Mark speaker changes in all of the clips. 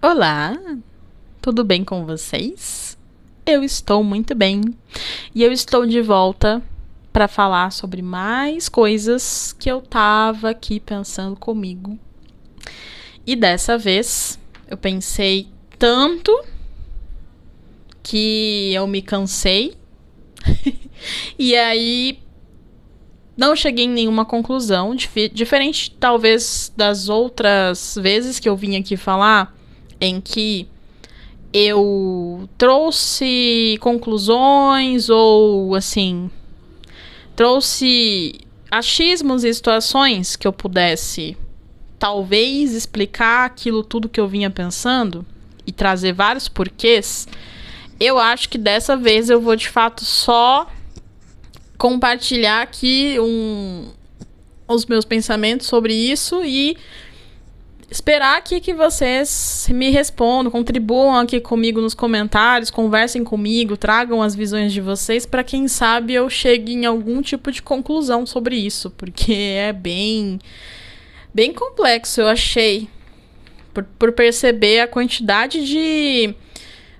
Speaker 1: Olá, tudo bem com vocês? Eu estou muito bem e eu estou de volta para falar sobre mais coisas que eu tava aqui pensando comigo. E dessa vez eu pensei tanto que eu me cansei e aí não cheguei em nenhuma conclusão, diferente talvez das outras vezes que eu vim aqui falar, em que eu trouxe conclusões ou, assim, trouxe achismos e situações que eu pudesse talvez explicar aquilo tudo que eu vinha pensando e trazer vários porquês. Eu acho que dessa vez eu vou de fato só compartilhar aqui os meus pensamentos sobre isso e esperar aqui que vocês me respondam, contribuam aqui comigo nos comentários, conversem comigo, tragam as visões de vocês para quem sabe eu chegue em algum tipo de conclusão sobre isso, porque é bem complexo, eu achei, por perceber a quantidade de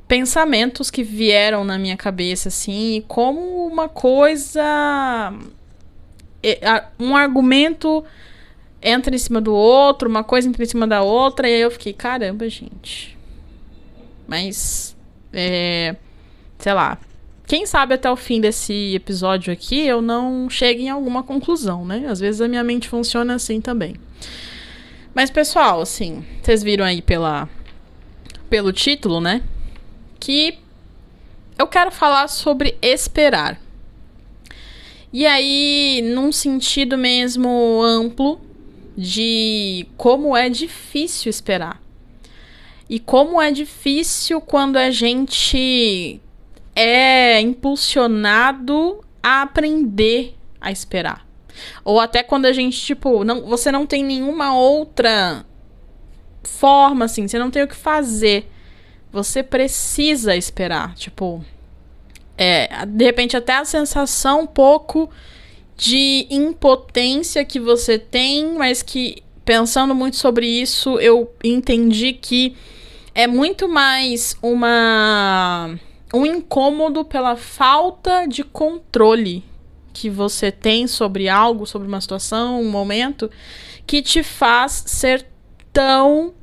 Speaker 1: pensamentos que vieram na minha cabeça, assim, e como uma coisa, um argumento entra em cima do outro, uma coisa entra em cima da outra, e aí eu fiquei, caramba, gente. Mas, sei lá, quem sabe até o fim desse episódio aqui eu não chegue em alguma conclusão, né? Às vezes a minha mente funciona assim também. Mas, pessoal, assim, vocês viram aí pelo título, né? Que eu quero falar sobre esperar. E aí, num sentido mesmo amplo, de como é difícil esperar. E como é difícil quando a gente é impulsionado a aprender a esperar. Ou até quando a gente, tipo, você não tem nenhuma outra forma, assim, você não tem o que fazer. Você precisa esperar. Tipo, de repente até a sensação um pouco de impotência que você tem, mas que, pensando muito sobre isso, eu entendi que é muito mais um incômodo pela falta de controle que você tem sobre algo, sobre uma situação, um momento, que te faz ser tão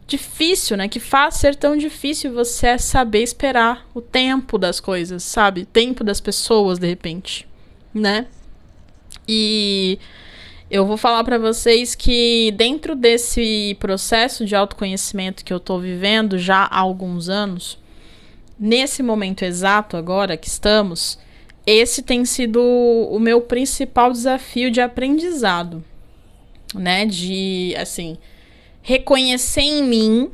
Speaker 1: difícil, né? Que faz ser tão difícil você saber esperar o tempo das coisas, sabe? O tempo das pessoas, de repente, né? E eu vou falar para vocês que dentro desse processo de autoconhecimento que eu tô vivendo já há alguns anos, nesse momento exato agora que estamos, esse tem sido o meu principal desafio de aprendizado, né? De, assim, reconhecer em mim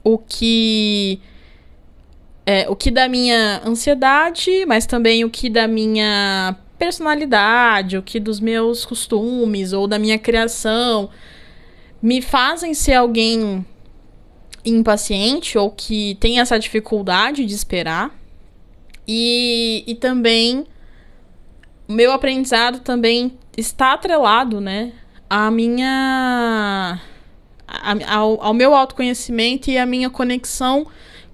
Speaker 1: o que da minha ansiedade, mas também o que da minha personalidade, o que dos meus costumes ou da minha criação me fazem ser alguém impaciente ou que tem essa dificuldade de esperar. E também o meu aprendizado também está atrelado, né, ao meu autoconhecimento e à minha conexão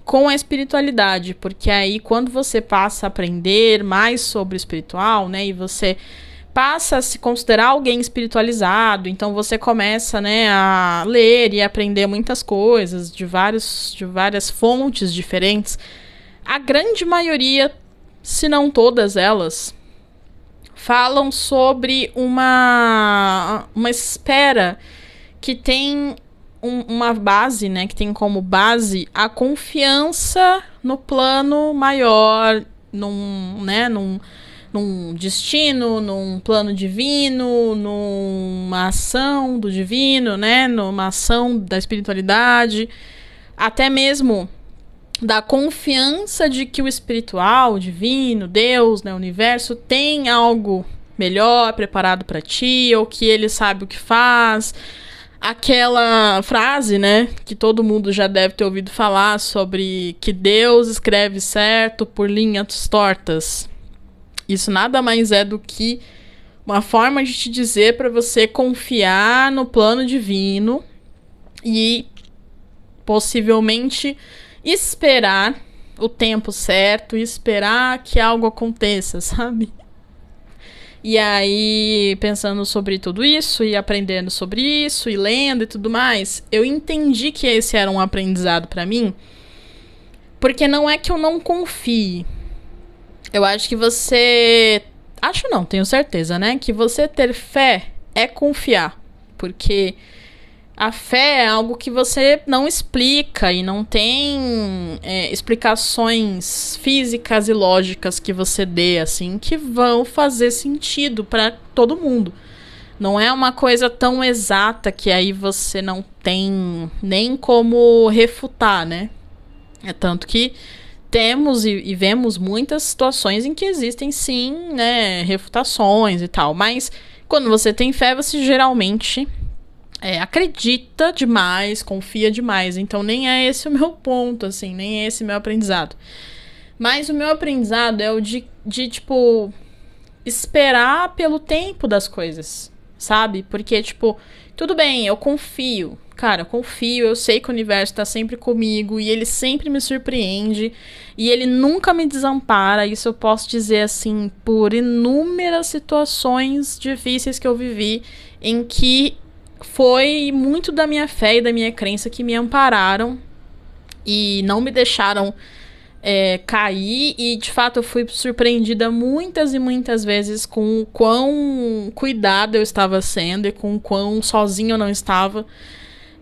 Speaker 1: com a espiritualidade, porque aí quando você passa a aprender mais sobre o espiritual, né, e você passa a se considerar alguém espiritualizado, então você começa, né, a ler e aprender muitas coisas de várias fontes diferentes. A grande maioria, se não todas elas, falam sobre uma espera que tem uma base, né, que tem como base a confiança no plano maior, num destino, num plano divino, numa ação do divino, né, numa ação da espiritualidade, até mesmo da confiança de que o espiritual, o divino, Deus, né, o universo, tem algo melhor preparado para ti, ou que ele sabe o que faz. Aquela frase, né, que todo mundo já deve ter ouvido falar sobre que Deus escreve certo por linhas tortas. Isso nada mais é do que uma forma de te dizer para você confiar no plano divino e possivelmente esperar o tempo certo, esperar que algo aconteça, sabe? E aí, pensando sobre tudo isso, e aprendendo sobre isso, e lendo e tudo mais, eu entendi que esse era um aprendizado pra mim, porque não é que eu não confie. Eu acho que você... Acho não, tenho certeza, né? Que você ter fé é confiar. Porque a fé é algo que você não explica e não tem explicações físicas e lógicas que você dê, assim, que vão fazer sentido para todo mundo. Não é uma coisa tão exata que aí você não tem nem como refutar, né? É tanto que temos e vemos muitas situações em que existem, sim, né, refutações e tal. Mas quando você tem fé, você geralmente acredita demais, confia demais. Então nem é esse o meu ponto, assim, nem é esse o meu aprendizado. Mas o meu aprendizado é o de tipo, esperar pelo tempo das coisas, sabe? Porque, tipo, tudo bem, eu confio. Cara, eu confio, eu sei que o universo tá sempre comigo e ele sempre me surpreende e ele nunca me desampara. Isso eu posso dizer, assim, por inúmeras situações difíceis que eu vivi em que foi muito da minha fé e da minha crença que me ampararam e não me deixaram cair. E de fato eu fui surpreendida muitas e muitas vezes com o quão cuidado eu estava sendo e com o quão sozinho eu não estava.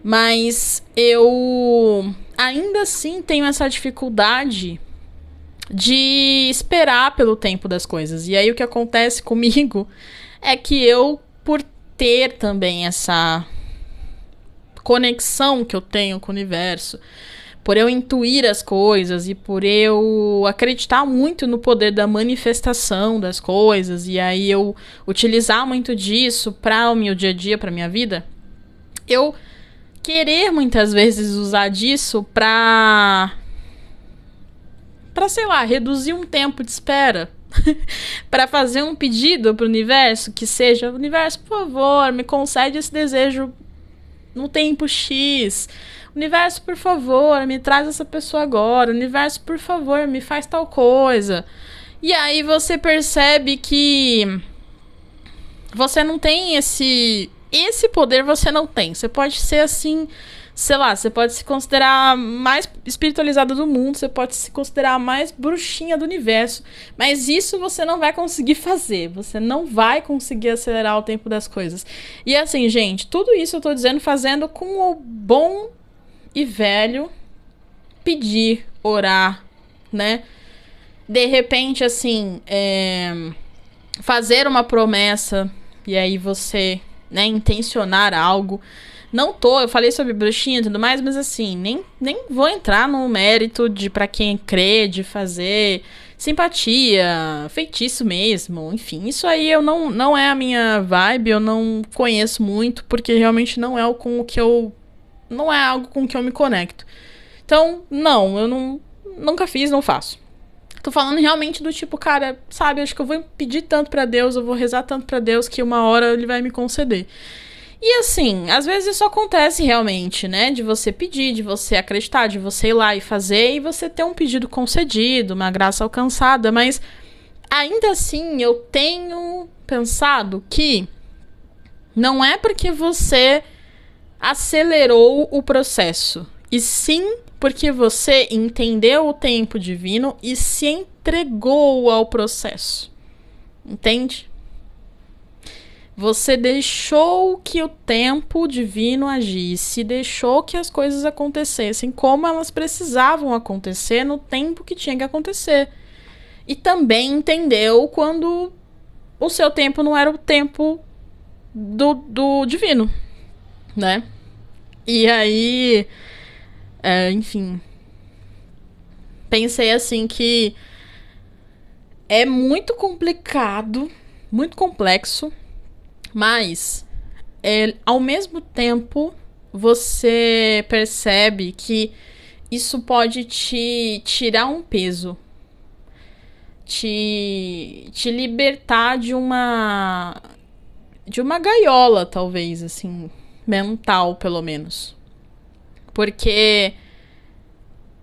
Speaker 1: Mas eu ainda assim tenho essa dificuldade de esperar pelo tempo das coisas. E aí o que acontece comigo é que eu, por ter também essa conexão que eu tenho com o universo, por eu intuir as coisas e por eu acreditar muito no poder da manifestação das coisas, e aí eu utilizar muito disso para o meu dia a dia, para minha vida, eu querer muitas vezes usar disso pra, sei lá, reduzir um tempo de espera. Pra fazer um pedido pro universo que seja: universo, por favor, me concede esse desejo no tempo X. Universo, por favor, me traz essa pessoa agora. Universo, por favor, me faz tal coisa. E aí você percebe que você não tem esse poder, você não tem. Você pode ser assim, sei lá, você pode se considerar mais espiritualizada do mundo, você pode se considerar a mais bruxinha do universo, mas isso você não vai conseguir fazer. Você não vai conseguir acelerar o tempo das coisas. E assim, gente, tudo isso eu tô dizendo fazendo com o bom e velho pedir, orar, né? De repente, assim, fazer uma promessa e aí você, né, intencionar algo. Eu falei sobre bruxinha e tudo mais, mas assim, nem vou entrar no mérito de pra quem crê, de fazer simpatia, feitiço mesmo, enfim, isso aí eu não é a minha vibe, eu não conheço muito, porque realmente não é algo com o que eu me conecto. Então, não, eu nunca fiz, não faço. Tô falando realmente do tipo, cara, sabe, acho que eu vou pedir tanto pra Deus, eu vou rezar tanto pra Deus que uma hora ele vai me conceder. E assim, às vezes isso acontece realmente, né? De você pedir, de você acreditar, de você ir lá e fazer e você ter um pedido concedido, uma graça alcançada, mas ainda assim eu tenho pensado que não é porque você acelerou o processo, e sim porque você entendeu o tempo divino e se entregou ao processo. Entende? Você deixou que o tempo divino agisse, deixou que as coisas acontecessem como elas precisavam acontecer no tempo que tinha que acontecer. E também entendeu quando o seu tempo não era o tempo do divino, né? E aí, enfim, pensei assim que é muito complicado, muito complexo, mas ao mesmo tempo você percebe que isso pode te tirar um peso, te libertar de uma gaiola, talvez, assim, mental, pelo menos. Porque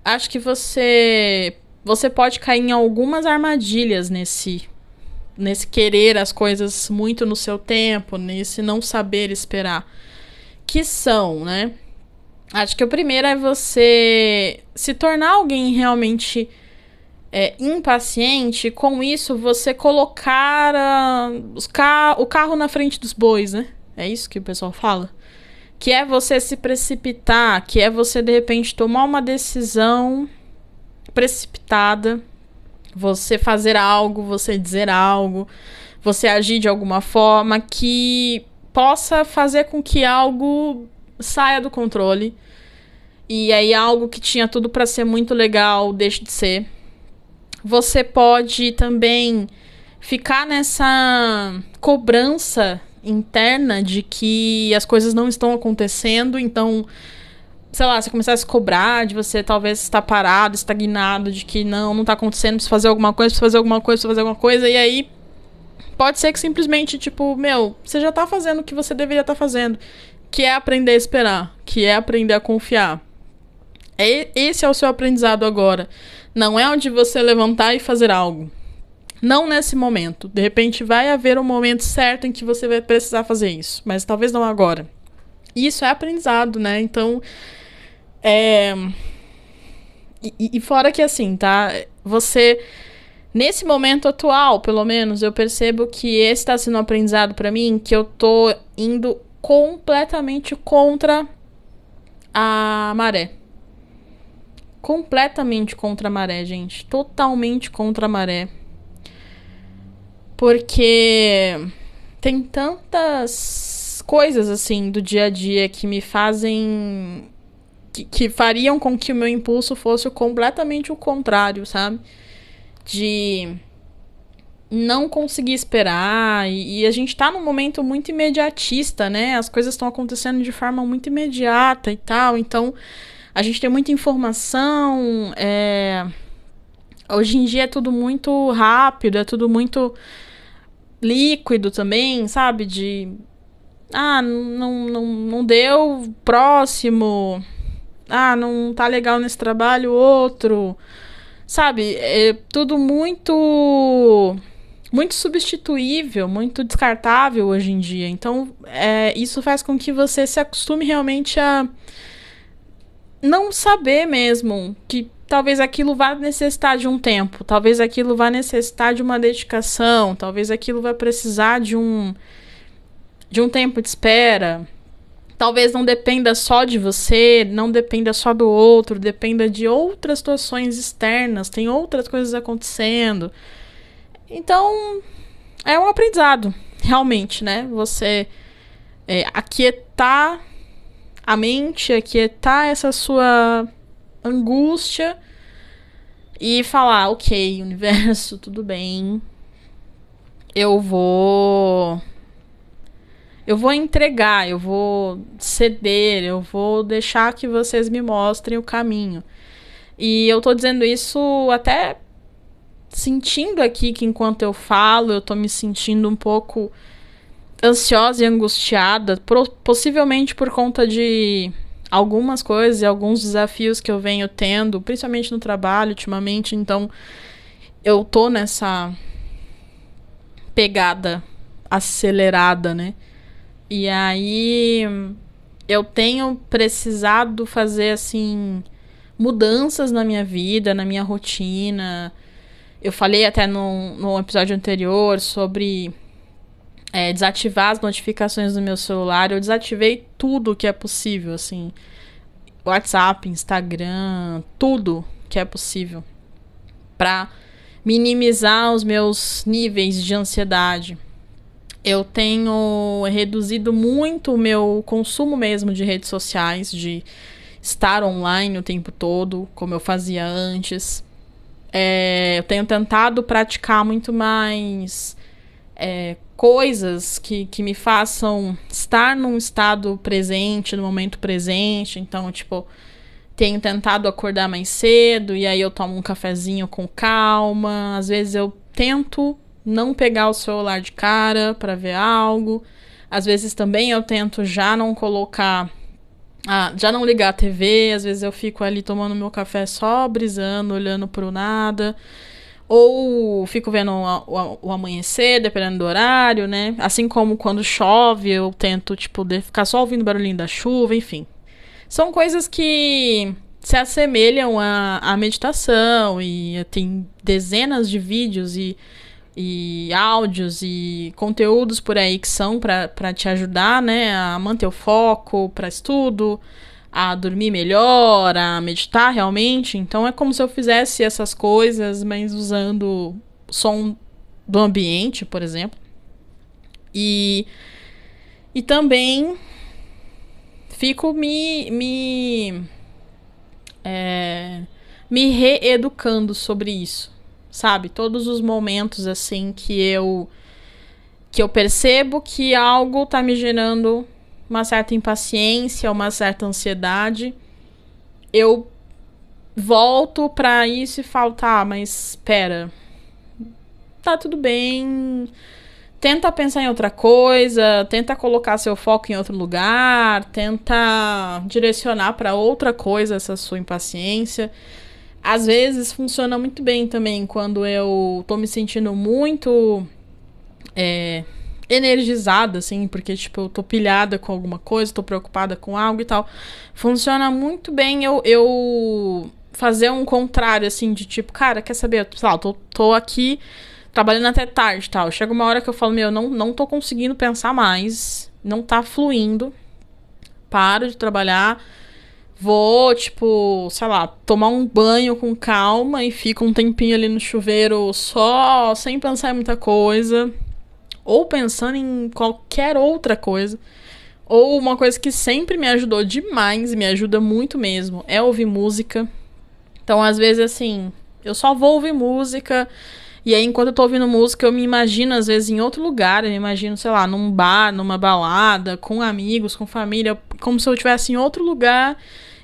Speaker 1: acho que você pode cair em algumas armadilhas nesse querer as coisas muito no seu tempo, nesse não saber esperar. Que são, né? Acho que o primeiro é você se tornar alguém realmente impaciente. Com isso, você colocar o carro na frente dos bois, né? É isso que o pessoal fala? Que é você se precipitar, que é você, de repente, tomar uma decisão precipitada, você fazer algo, você dizer algo, você agir de alguma forma que possa fazer com que algo saia do controle. E aí algo que tinha tudo para ser muito legal deixe de ser. Você pode também ficar nessa cobrança interna de que as coisas não estão acontecendo, então, sei lá, você começar a se cobrar de você talvez estar parado, estagnado, de que não tá acontecendo, precisa fazer alguma coisa, precisa fazer alguma coisa, precisa fazer alguma coisa, e aí pode ser que simplesmente, tipo, você já tá fazendo o que você deveria estar fazendo, que é aprender a esperar, que é aprender a confiar. Esse é o seu aprendizado agora. Não é onde você levantar e fazer algo. Não nesse momento. De repente vai haver um momento certo em que você vai precisar fazer isso. Mas talvez não agora. Isso é aprendizado, né? Então, E fora que assim, tá? Você, nesse momento atual, pelo menos, eu percebo que esse tá sendo um aprendizado pra mim, que eu tô indo completamente contra a maré. Completamente contra a maré, gente. Totalmente contra a maré. Porque tem tantas coisas, assim, do dia a dia que me fazem... Que fariam com que o meu impulso fosse completamente o contrário, sabe? De não conseguir esperar. E a gente tá num momento muito imediatista, né? As coisas estão acontecendo de forma muito imediata e tal. Então, a gente tem muita informação. Hoje em dia é tudo muito rápido, é tudo muito líquido também, sabe? Não deu, próximo. Não tá legal nesse trabalho, outro. Sabe? É tudo muito substituível, muito descartável hoje em dia. Então, isso faz com que você se acostume realmente a não saber mesmo que talvez aquilo vá necessitar de um tempo, talvez aquilo vá necessitar de uma dedicação, talvez aquilo vá precisar de um tempo de espera. Talvez não dependa só de você, não dependa só do outro, dependa de outras situações externas, tem outras coisas acontecendo. Então, é um aprendizado, realmente, né? Você aquietar a mente, aquietar essa sua angústia e falar, ok, universo, tudo bem. Eu vou entregar, eu vou ceder, eu vou deixar que vocês me mostrem o caminho. E eu tô dizendo isso até sentindo aqui que enquanto eu falo, eu tô me sentindo um pouco ansiosa e angustiada, possivelmente por conta de algumas coisas e alguns desafios que eu venho tendo, principalmente no trabalho ultimamente. Então, eu tô nessa pegada acelerada, né? E aí eu tenho precisado fazer, assim, mudanças na minha vida, na minha rotina. Eu falei até no episódio anterior sobre desativar as notificações do meu celular. Eu desativei tudo que é possível, assim. WhatsApp, Instagram, tudo que é possível. Pra minimizar os meus níveis de ansiedade. Eu tenho reduzido muito o meu consumo mesmo de redes sociais, de estar online o tempo todo, como eu fazia antes. Eu tenho tentado praticar muito mais coisas que me façam estar num estado presente, no momento presente. Então, tipo, tenho tentado acordar mais cedo e aí eu tomo um cafezinho com calma. Às vezes eu tento não pegar o celular de cara para ver algo. Às vezes também eu tento já não colocar Já não ligar a TV, às vezes eu fico ali tomando meu café só brisando, olhando pro nada. Ou fico vendo o amanhecer, dependendo do horário, né? Assim como quando chove, eu tento, tipo, ficar só ouvindo o barulhinho da chuva, enfim. São coisas que se assemelham à meditação e tem dezenas de vídeos e áudios e conteúdos por aí que são para te ajudar, né, a manter o foco para estudo, a dormir melhor, a meditar realmente. Então é como se eu fizesse essas coisas, mas usando o som do ambiente, por exemplo. E também fico me reeducando sobre isso, sabe? Todos os momentos assim que eu percebo que algo tá me gerando uma certa impaciência, uma certa ansiedade, eu volto pra isso e falo, tá, mas espera, tá tudo bem. Tenta pensar em outra coisa, tenta colocar seu foco em outro lugar, tenta direcionar para outra coisa essa sua impaciência. Às vezes funciona muito bem também quando eu tô me sentindo muito energizada, assim, porque, tipo, eu tô pilhada com alguma coisa, tô preocupada com algo e tal. Funciona muito bem eu fazer um contrário, assim, de tipo, cara, quer saber? Sei lá, tô aqui trabalhando até tarde e tal. Chega uma hora que eu falo, meu, não tô conseguindo pensar mais, não tá fluindo, paro de trabalhar, vou, tipo, sei lá, tomar um banho com calma e fico um tempinho ali no chuveiro só, sem pensar em muita coisa, ou pensando em qualquer outra coisa. Ou uma coisa que sempre me ajudou demais, me ajuda muito mesmo, é ouvir música. Então, às vezes, assim, eu só vou ouvir música. E aí, enquanto eu tô ouvindo música, eu me imagino, às vezes, em outro lugar. Eu me imagino, sei lá, num bar, numa balada, com amigos, com família. Como se eu estivesse em outro lugar.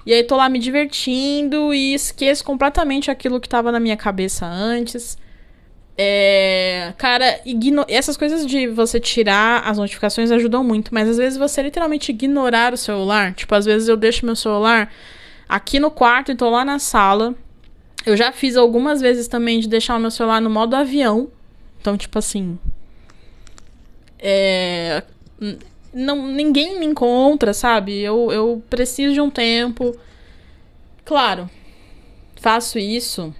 Speaker 1: E aí, tô lá me divertindo e esqueço completamente aquilo que tava na minha cabeça antes. Cara, essas coisas de você tirar as notificações ajudam muito. Mas, às vezes, você literalmente ignorar o celular. Tipo, às vezes eu deixo meu celular aqui no quarto e tô lá na sala. Eu já fiz algumas vezes também de deixar o meu celular no modo avião. Então, tipo assim. Ninguém me encontra, sabe? Eu preciso de um tempo. Claro, faço isso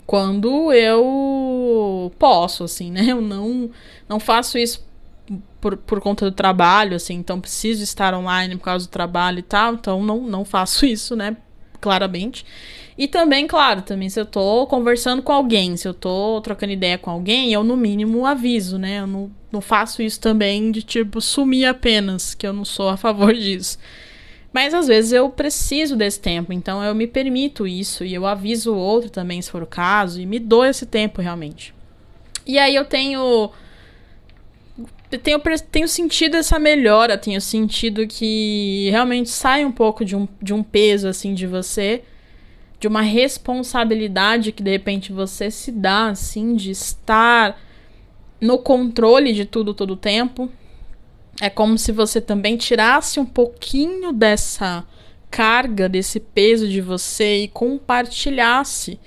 Speaker 1: quando eu posso, assim, né? Eu não faço isso por conta do trabalho, assim. Então, preciso estar online por causa do trabalho e tal. Então, não faço isso, né? Claramente. E também, claro, também se eu tô conversando com alguém, se eu tô trocando ideia com alguém, eu no mínimo aviso, né? Eu não faço isso também de tipo sumir apenas, que eu não sou a favor disso. Mas às vezes eu preciso desse tempo, então eu me permito isso e eu aviso o outro também, se for o caso, e me dou esse tempo realmente. E aí eu tenho sentido essa melhora, tenho sentido que realmente sai um pouco de um peso assim de você, de uma responsabilidade que de repente você se dá, assim, de estar no controle de tudo todo o tempo. É como se você também tirasse um pouquinho dessa carga, desse peso de você e compartilhasse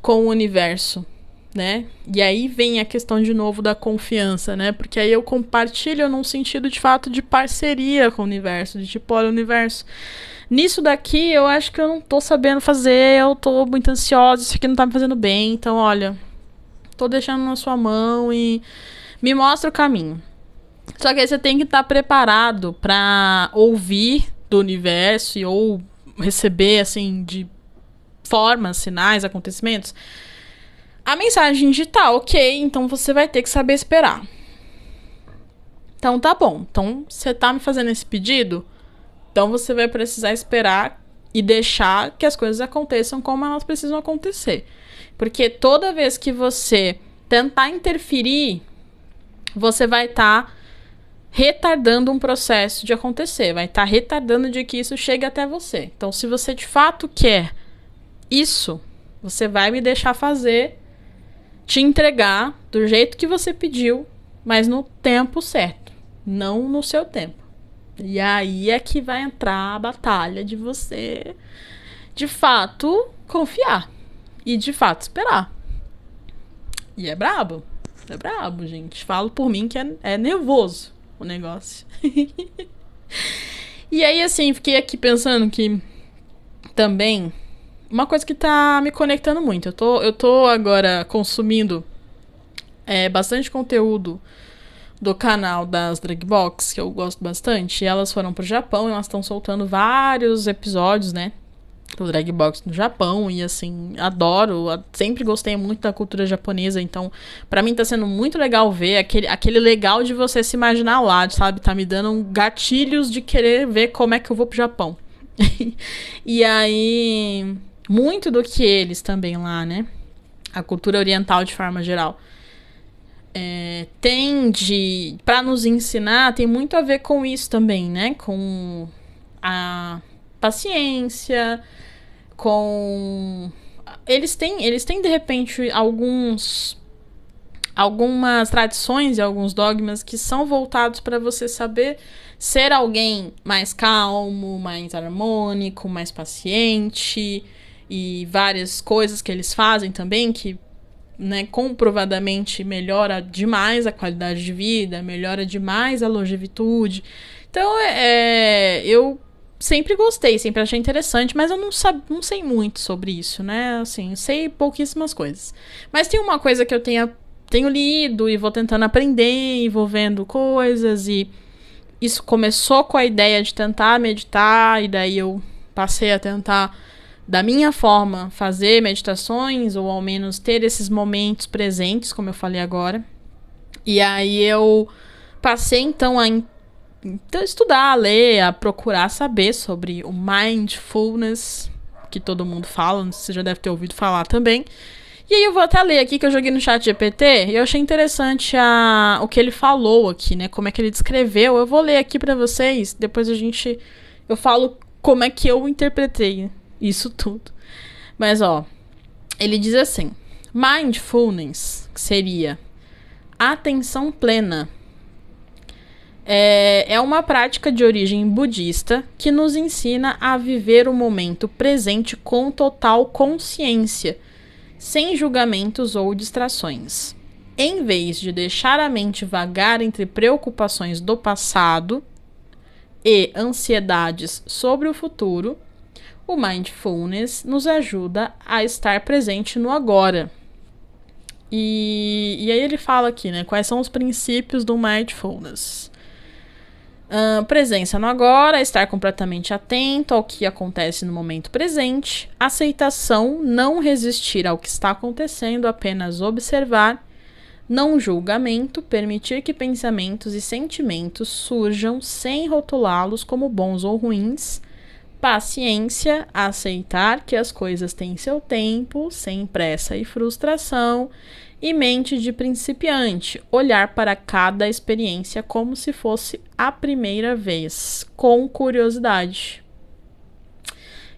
Speaker 1: com o universo, né? E aí vem a questão de novo da confiança, né? Porque aí eu compartilho num sentido de fato de parceria com o universo, de tipo, olha, universo, nisso daqui eu acho que eu não tô sabendo fazer, eu tô muito ansiosa, isso aqui não tá me fazendo bem, então olha, tô deixando na sua mão e me mostra o caminho. Só que aí você tem que estar preparado pra ouvir do universo ou receber, assim, de formas, sinais, acontecimentos, a mensagem digital, ok, então você vai ter que saber esperar. Então tá bom, então você tá me fazendo esse pedido, então você vai precisar esperar e deixar que as coisas aconteçam como elas precisam acontecer. Porque toda vez que você tentar interferir, você vai estar retardando um processo de acontecer. Vai estar retardando de que isso chegue até você. Então, se você de fato quer isso, você vai me deixar fazer, te entregar do jeito que você pediu, mas no tempo certo. Não no seu tempo. E aí é que vai entrar a batalha de você, de fato, confiar. E de fato esperar. E é brabo, gente. Falo por mim que é nervoso o negócio. E aí, assim, fiquei aqui pensando que também uma coisa que tá me conectando muito. Eu tô agora consumindo bastante conteúdo do canal das Dragbox, que eu gosto bastante. E elas foram pro Japão e elas estão soltando vários episódios, né? Do Dragbox no Japão. E assim, adoro. Sempre gostei muito da cultura japonesa. Então, pra mim tá sendo muito legal ver aquele legal de você se imaginar lá, sabe? Tá me dando gatilhos de querer ver como é que eu vou pro Japão. E aí, muito do que eles também lá, né? A cultura oriental de forma geral. Tende, para nos ensinar, tem muito a ver com isso também, né? Com a paciência, com... Eles têm de repente, algumas tradições e alguns dogmas que são voltados para você saber ser alguém mais calmo, mais harmônico, mais paciente, e várias coisas que eles fazem também que, né, comprovadamente melhora demais a qualidade de vida, melhora demais a longevidade. Então, eu sempre gostei, sempre achei interessante, mas eu não sei muito sobre isso, né? Assim, sei pouquíssimas coisas. Mas tem uma coisa que eu tenho lido e vou tentando aprender e vou vendo coisas, e isso começou com a ideia de tentar meditar, e daí eu passei a tentar, da minha forma, fazer meditações, ou ao menos ter esses momentos presentes, como eu falei agora. E aí eu passei, então, a estudar, a ler, a procurar saber sobre o mindfulness, que todo mundo fala, você já deve ter ouvido falar também. E aí eu vou até ler aqui, que eu joguei no chat GPT, e eu achei interessante o que ele falou aqui, né? Como é que ele descreveu. Eu vou ler aqui pra vocês, depois eu falo como é que eu interpretei isso tudo. Mas, ele diz assim: mindfulness, que seria atenção plena, é uma prática de origem budista que nos ensina a viver o momento presente com total consciência, sem julgamentos ou distrações. Em vez de deixar a mente vagar entre preocupações do passado e ansiedades sobre o futuro, o mindfulness nos ajuda a estar presente no agora. E aí ele fala aqui, né, quais são os princípios do mindfulness. Presença no agora, estar completamente atento ao que acontece no momento presente, aceitação, não resistir ao que está acontecendo, apenas observar, não julgamento, permitir que pensamentos e sentimentos surjam sem rotulá-los como bons ou ruins, paciência, aceitar que as coisas têm seu tempo, sem pressa e frustração, e mente de principiante, olhar para cada experiência como se fosse a primeira vez, com curiosidade.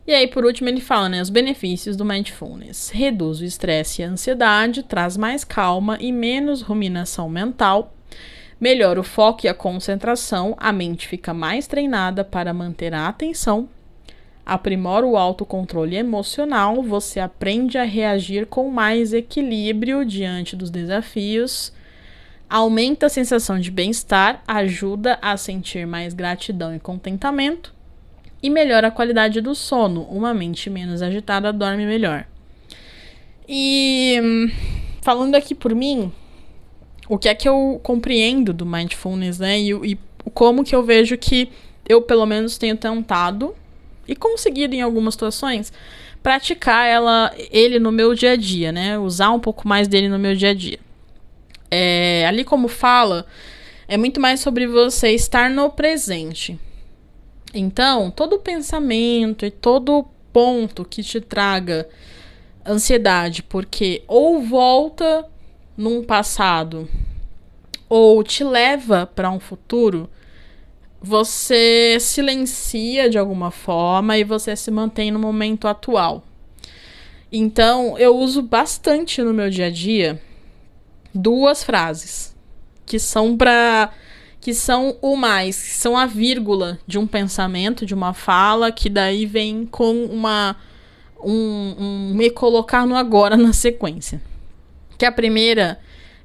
Speaker 1: E aí, por último, ele fala, né, os benefícios do mindfulness. Reduz o estresse e a ansiedade, traz mais calma e menos ruminação mental, melhora o foco e a concentração, a mente fica mais treinada para manter a atenção, aprimora o autocontrole emocional, você aprende a reagir com mais equilíbrio diante dos desafios, aumenta a sensação de bem-estar, ajuda a sentir mais gratidão e contentamento, e melhora a qualidade do sono. Uma mente menos agitada dorme melhor. E falando aqui por mim, o que é que eu compreendo do mindfulness, né? E como que eu vejo que eu, pelo menos, tenho tentado e conseguido em algumas situações praticar ele no meu dia a dia, né? Usar um pouco mais dele no meu dia a dia. Ali como fala, é muito mais sobre você estar no presente. Então, todo pensamento e todo ponto que te traga ansiedade, porque ou volta num passado ou te leva para um futuro, você silencia de alguma forma e você se mantém no momento atual. Então, eu uso bastante no meu dia a dia 2 frases que são para que são o mais, que são a vírgula de um pensamento, de uma fala, que daí vem com um me colocar no agora na sequência. Que a primeira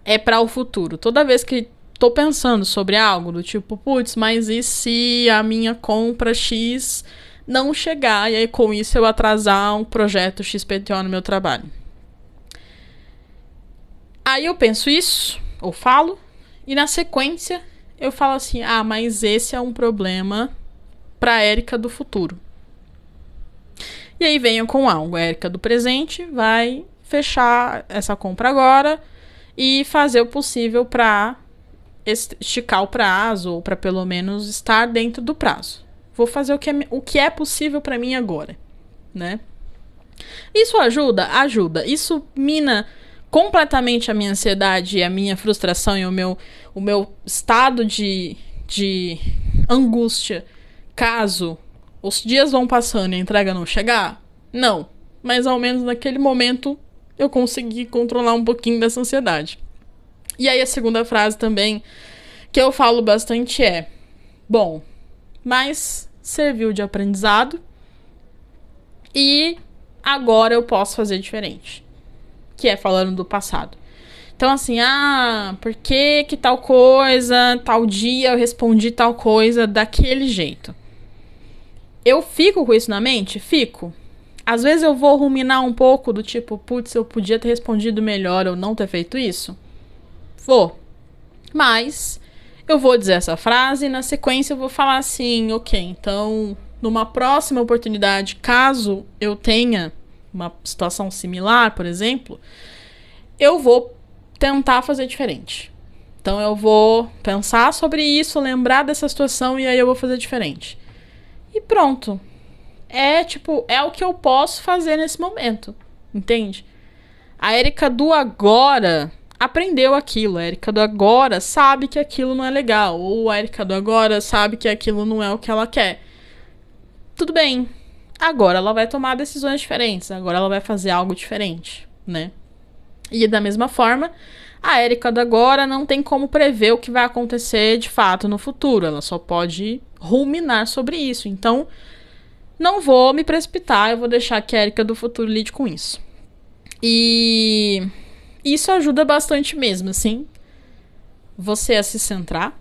Speaker 1: é para o futuro. Toda vez que tô pensando sobre algo do tipo, putz, mas e se a minha compra X não chegar e aí com isso eu atrasar um projeto XPTO no meu trabalho? Aí eu penso isso, ou falo, e na sequência eu falo assim, mas esse é um problema pra Érica do futuro. E aí venho com algo, a Érica do presente vai fechar essa compra agora e fazer o possível pra esticar o prazo, ou pra pelo menos estar dentro do prazo. Vou fazer o que é possível pra mim agora, né? Isso ajuda? Ajuda. Isso mina completamente a minha ansiedade e a minha frustração e o meu estado de angústia caso os dias vão passando e a entrega não chegar? Não. Mas ao menos naquele momento eu consegui controlar um pouquinho dessa ansiedade. E aí a segunda frase também que eu falo bastante é: bom, mas serviu de aprendizado e agora eu posso fazer diferente. Que é falando do passado. Então assim, por que tal coisa, tal dia eu respondi tal coisa daquele jeito? Eu fico com isso na mente? Fico. Às vezes eu vou ruminar um pouco do tipo, putz, eu podia ter respondido melhor ou não ter feito isso. Vou. Mas eu vou dizer essa frase e na sequência eu vou falar assim, ok, então numa próxima oportunidade, caso eu tenha uma situação similar, por exemplo, eu vou tentar fazer diferente. Então eu vou pensar sobre isso, lembrar dessa situação e aí eu vou fazer diferente. E pronto. É o que eu posso fazer nesse momento, entende? A Érica do agora aprendeu aquilo. A Érica do agora sabe que aquilo não é legal. Ou a Érica do agora sabe que aquilo não é o que ela quer. Tudo bem. Agora ela vai tomar decisões diferentes. Agora ela vai fazer algo diferente, né? E da mesma forma, a Érica do agora não tem como prever o que vai acontecer de fato no futuro. Ela só pode ruminar sobre isso. Então, não vou me precipitar. Eu vou deixar que a Érica do futuro lide com isso. E isso ajuda bastante mesmo, assim. Você a se centrar.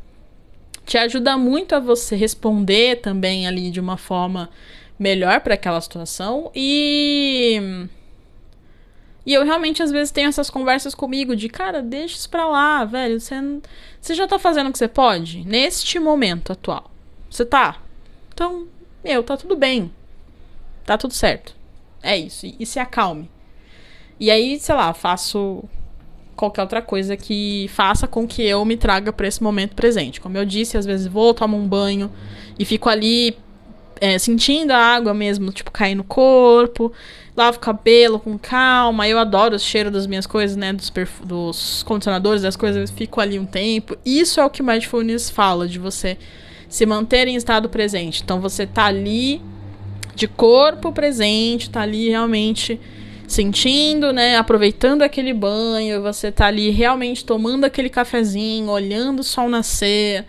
Speaker 1: Te ajuda muito a você responder também ali de uma forma melhor para aquela situação. E eu realmente às vezes tenho essas conversas comigo de, cara, deixa isso pra lá, velho. Você já tá fazendo o que você pode neste momento atual. Você tá? Então, tá tudo bem. Tá tudo certo. É isso. E se acalme. E aí, sei lá, faço qualquer outra coisa que faça com que eu me traga pra esse momento presente. Como eu disse, às vezes vou, tomo um banho e fico ali sentindo a água mesmo, tipo, cair no corpo. Lavo o cabelo com calma. Eu adoro o cheiro das minhas coisas, né? Dos condicionadores, das coisas. Eu fico ali um tempo. Isso é o que o Mindfulness fala, de você se manter em estado presente. Então, você tá ali de corpo presente, tá ali realmente sentindo, né? Aproveitando aquele banho. Você tá ali realmente tomando aquele cafezinho, olhando o sol nascer.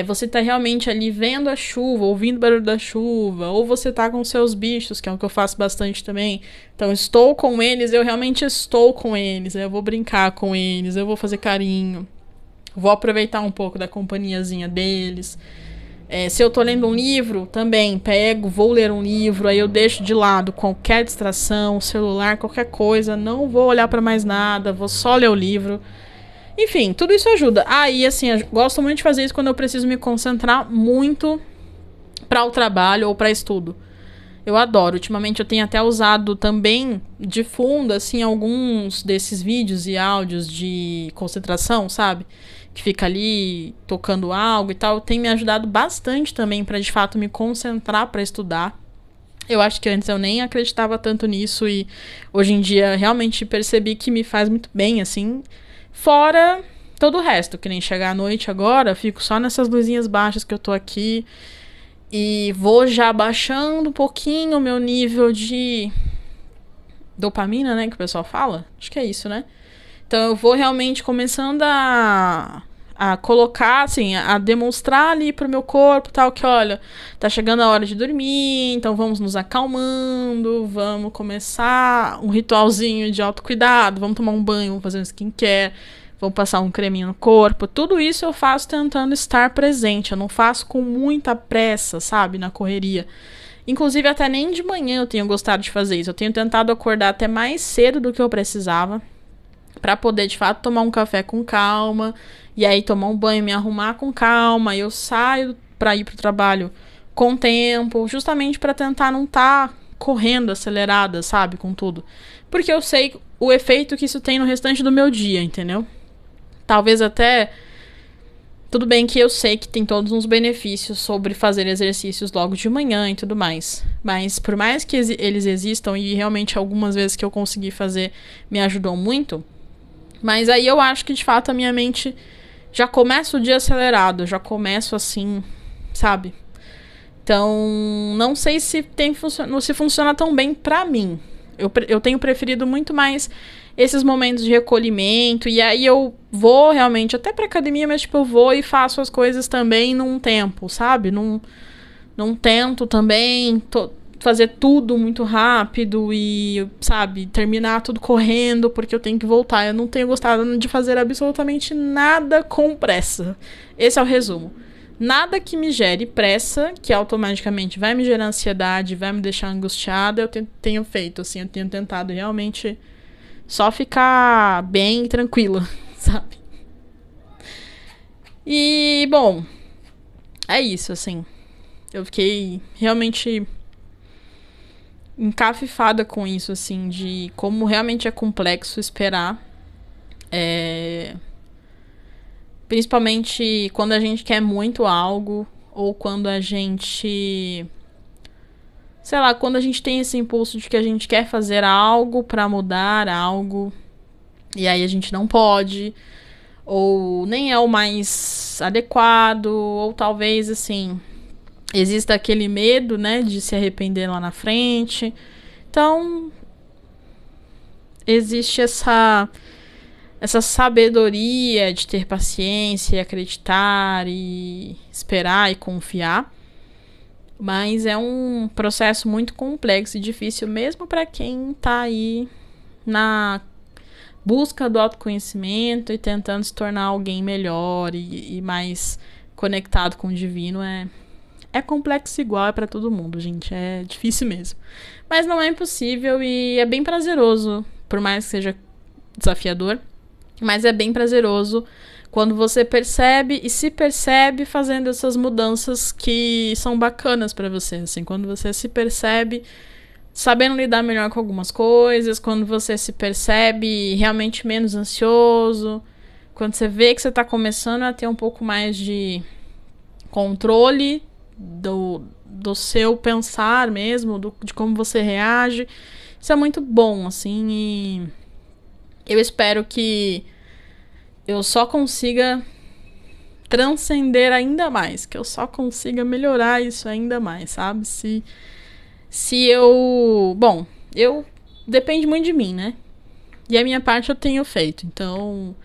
Speaker 1: Você tá realmente ali vendo a chuva, ouvindo o barulho da chuva, ou você tá com seus bichos, que é o que eu faço bastante também. Então, estou com eles, eu realmente estou com eles, eu vou brincar com eles, eu vou fazer carinho, vou aproveitar um pouco da companhiazinha deles. Se eu tô lendo um livro, também vou ler um livro, aí eu deixo de lado qualquer distração, celular, qualquer coisa, não vou olhar pra mais nada, vou só ler o livro. Enfim, tudo isso ajuda. E assim, eu gosto muito de fazer isso quando eu preciso me concentrar muito para o trabalho ou para estudo. Eu adoro. Ultimamente eu tenho até usado também de fundo, assim, alguns desses vídeos e áudios de concentração, sabe? Que fica ali tocando algo e tal. Tem me ajudado bastante também para de fato me concentrar para estudar. Eu acho que antes eu nem acreditava tanto nisso e hoje em dia realmente percebi que me faz muito bem, assim. Fora todo o resto, que nem chegar à noite agora, fico só nessas luzinhas baixas que eu tô aqui e vou já baixando um pouquinho o meu nível de dopamina, né, que o pessoal fala. Acho que é isso, né? Então eu vou realmente começando a a colocar, assim, a demonstrar ali pro meu corpo, tal, que olha, tá chegando a hora de dormir, então vamos nos acalmando, vamos começar um ritualzinho de autocuidado, vamos tomar um banho, vamos fazer um skincare, vamos passar um creminho no corpo. Tudo isso eu faço tentando estar presente, eu não faço com muita pressa, sabe, na correria. Inclusive, até nem de manhã eu tenho gostado de fazer isso. Eu tenho tentado acordar até mais cedo do que eu precisava, pra poder, de fato, tomar um café com calma, e aí tomar um banho, me arrumar com calma. Eu saio pra ir pro trabalho com tempo, justamente pra tentar não estar correndo acelerada, sabe, com tudo. Porque eu sei o efeito que isso tem no restante do meu dia, entendeu? Talvez até... Tudo bem que eu sei que tem todos uns benefícios sobre fazer exercícios logo de manhã e tudo mais. Mas por mais que eles existam, e realmente algumas vezes que eu consegui fazer me ajudou muito, mas aí eu acho que de fato a minha mente já começa o dia acelerado, já começo assim, sabe? Então, não sei se funciona tão bem pra mim. Eu tenho preferido muito mais esses momentos de recolhimento, e aí eu vou realmente até pra academia, mas tipo, eu vou e faço as coisas também num tempo, sabe? Não tento também fazer tudo muito rápido e, sabe, terminar tudo correndo porque eu tenho que voltar. Eu não tenho gostado de fazer absolutamente nada com pressa. Esse é o resumo. Nada que me gere pressa, que automaticamente vai me gerar ansiedade, vai me deixar angustiada, eu tenho feito, assim, eu tenho tentado realmente só ficar bem e tranquila, sabe? E, bom, é isso, assim. Eu fiquei realmente encafifada com isso, assim, de como realmente é complexo esperar. Principalmente quando a gente quer muito algo, ou quando a gente... Sei lá, quando a gente tem esse impulso de que a gente quer fazer algo pra mudar algo, e aí a gente não pode, ou nem é o mais adequado, ou talvez, assim, exista aquele medo, né, de se arrepender lá na frente. Então, existe essa sabedoria de ter paciência, acreditar e esperar e confiar. Mas é um processo muito complexo e difícil, mesmo para quem tá aí na busca do autoconhecimento e tentando se tornar alguém melhor e mais conectado com o divino. É complexo igual, é para todo mundo, gente. É difícil mesmo. Mas não é impossível e é bem prazeroso, por mais que seja desafiador. Mas é bem prazeroso quando você percebe e se percebe fazendo essas mudanças que são bacanas pra você, assim, quando você se percebe sabendo lidar melhor com algumas coisas, quando você se percebe realmente menos ansioso, quando você vê que você tá começando a ter um pouco mais de controle do seu pensar mesmo, de como você reage. Isso é muito bom, assim, e eu espero que eu só consiga transcender ainda mais, que eu só consiga melhorar isso ainda mais, sabe? Se eu... Bom, depende muito de mim, né? E a minha parte eu tenho feito, então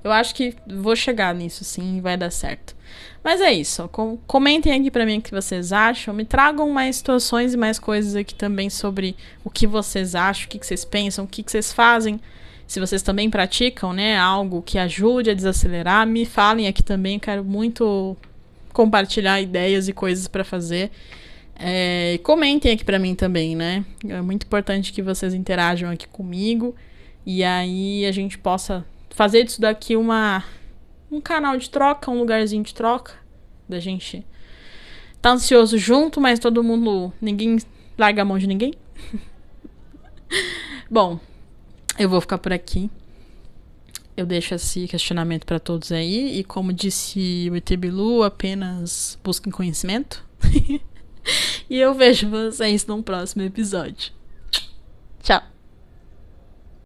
Speaker 1: eu acho que vou chegar nisso, sim, e vai dar certo. Mas é isso, comentem aqui pra mim o que vocês acham, me tragam mais situações e mais coisas aqui também sobre o que vocês acham, o que vocês pensam, o que vocês fazem. Se vocês também praticam, né, algo que ajude a desacelerar, me falem aqui também. Eu quero muito compartilhar ideias e coisas pra fazer. Comentem aqui pra mim também, né? É muito importante que vocês interajam aqui comigo. E aí a gente possa fazer disso daqui um canal de troca, um lugarzinho de troca. Da gente tá ansioso junto, mas todo mundo... Ninguém larga a mão de ninguém. Bom... Eu vou ficar por aqui. Eu deixo esse questionamento para todos aí. E como disse o ET Bilu, apenas busquem conhecimento. E eu vejo vocês num próximo episódio. Tchau.